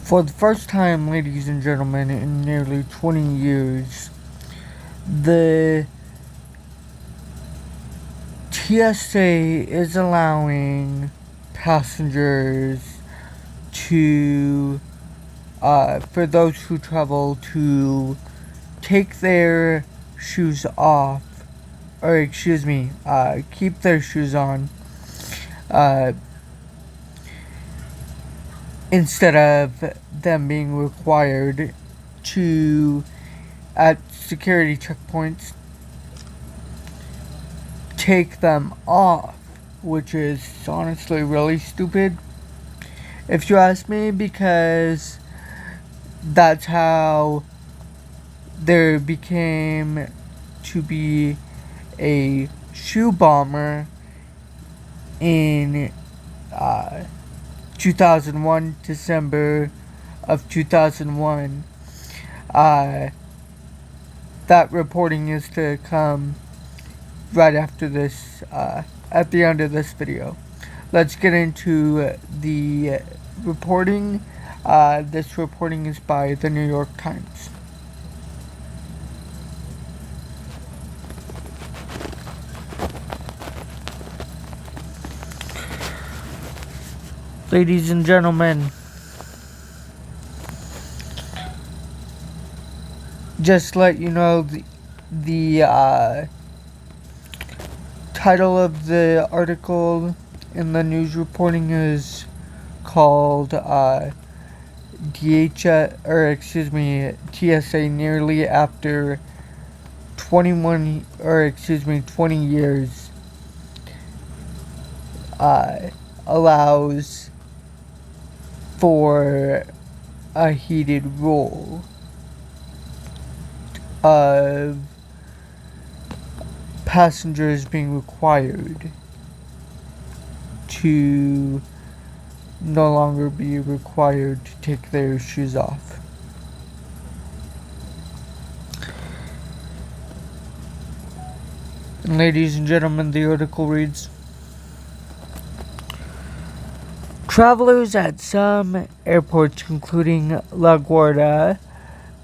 For the first time, ladies and gentlemen, in nearly 20 years, the T.S.A. is allowing passengers to, for those who travel, to take their shoes off, or keep their shoes on, uh, instead of them being required to, at security checkpoints, take them off, which is honestly really stupid, if you ask me, because that's how there became to be a shoe bomber in 2001, December of 2001. That reporting is to come right after this, at the end of this video. Let's get into the reporting. This reporting is by the New York Times. Ladies and gentlemen, just to let you know, the title of the article in the news reporting is called T.S.A. nearly after 20 years allows for a heated rule of passengers being required to no longer be required to take their shoes off. And ladies and gentlemen, the article reads: travelers at some airports, including LaGuardia,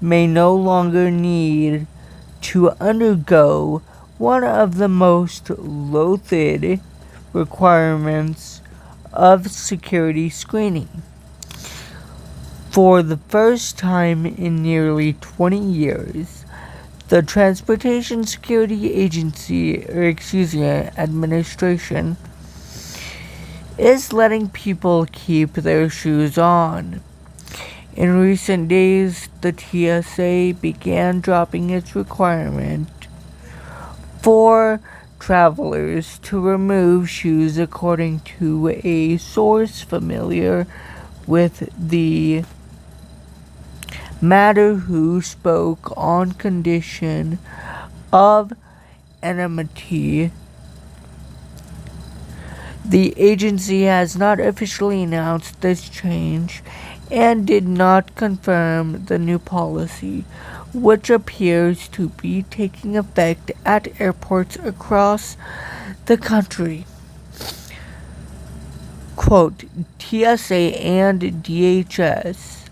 may no longer need to undergo one of the most loathed requirements of security screening. For the first time in nearly 20 years, the Transportation Security Administration is letting people keep their shoes on. In recent days, the T.S.A. began dropping its requirement for travelers to remove shoes, according to a source familiar with the matter who spoke on condition of anonymity. The agency has not officially announced this change and did not confirm the new policy, which appears to be taking effect at airports across the country. Quote, T.S.A. and DHS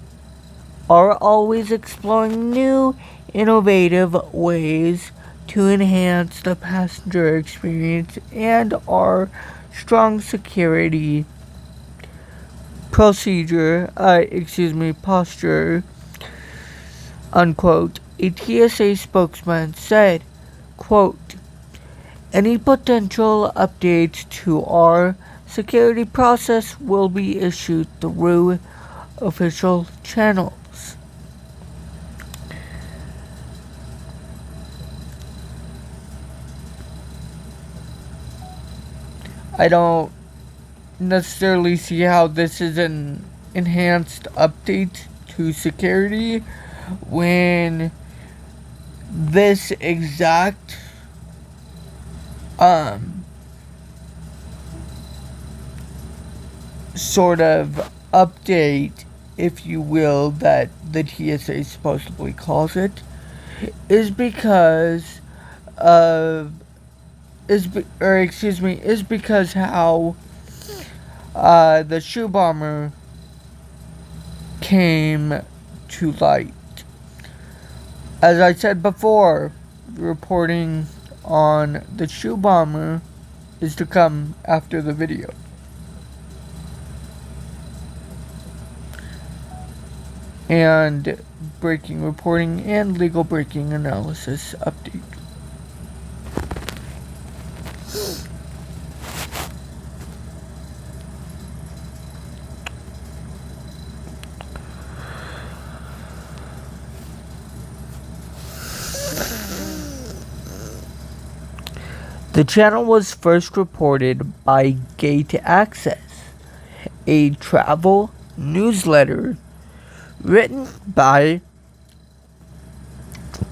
are always exploring new, innovative ways to enhance the passenger experience and our strong security posture, unquote. A T.S.A. spokesman said, quote, any potential updates to our security process will be issued through official channels. I don't necessarily see how this is an enhanced update to security when this exact sort of update, if you will, that the TSA supposedly calls it, is because of is because how the shoe bomber came to light. As I said before, reporting on the shoe bomber is to come after the video. And breaking reporting and legal breaking analysis update. The channel was first reported by Gate Access, a travel newsletter written by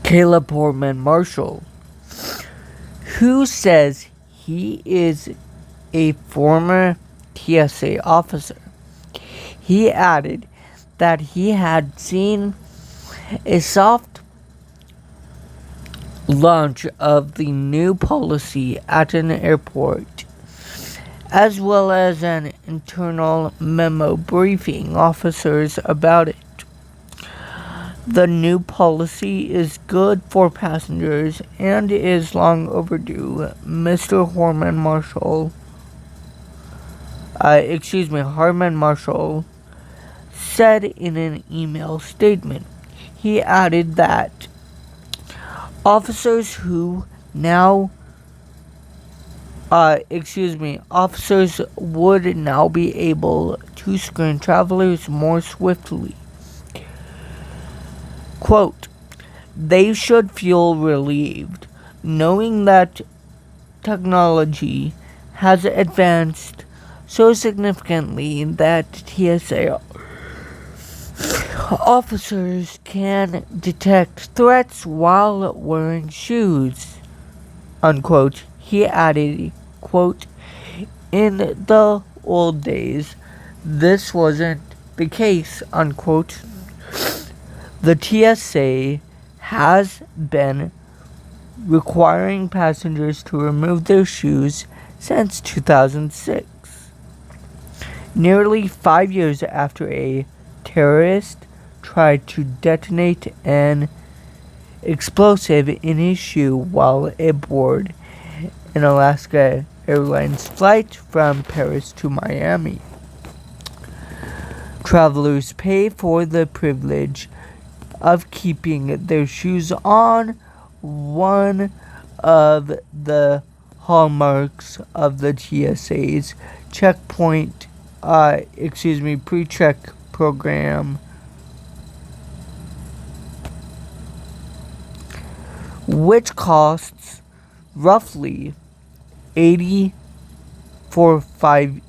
Caleb Portman Marshall, who says he is a former T.S.A. officer. He added that he had seen a soft launch of the new policy at an airport, as well as an internal memo briefing officers about it. The new policy is good for passengers and is long overdue, Mr. Harman Marshall said in an email statement. He added that officers would now be able to screen travelers more swiftly. Quote, they should feel relieved knowing that technology has advanced so significantly that TSA officers can detect threats while wearing shoes, unquote. He added, quote, in the old days, this wasn't the case, unquote. The TSA has been requiring passengers to remove their shoes since 2006, nearly 5 years after a terrorist tried to detonate an explosive in his shoe while aboard an Alaska Airlines flight from Paris to Miami. Travelers pay for the privilege of keeping their shoes on, one of the hallmarks of the TSA's pre-check program, which costs roughly $80 for 5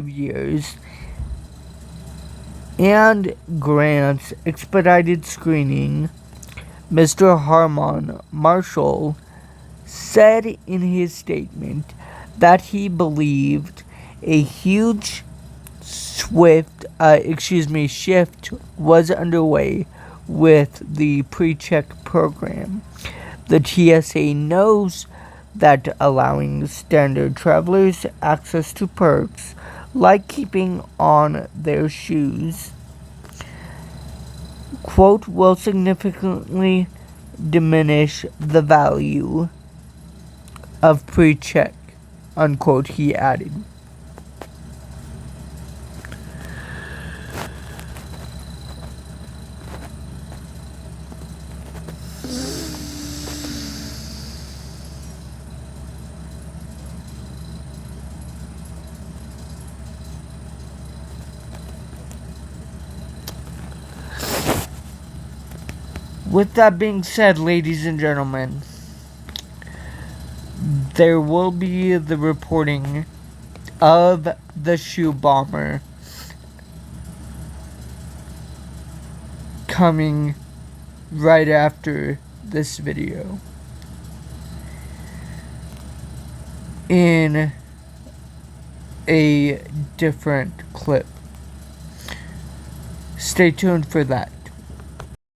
years and grants expedited screening. Mr. Harman Marshall said in his statement that he believed a huge shift was underway with the pre-check program. The TSA knows that allowing standard travelers access to perks like keeping on their shoes, quote, will significantly diminish the value of pre-check, unquote, he added. With that being said, ladies and gentlemen, there will be the reporting of the shoe bomber coming right after this video in a different clip. Stay tuned for that.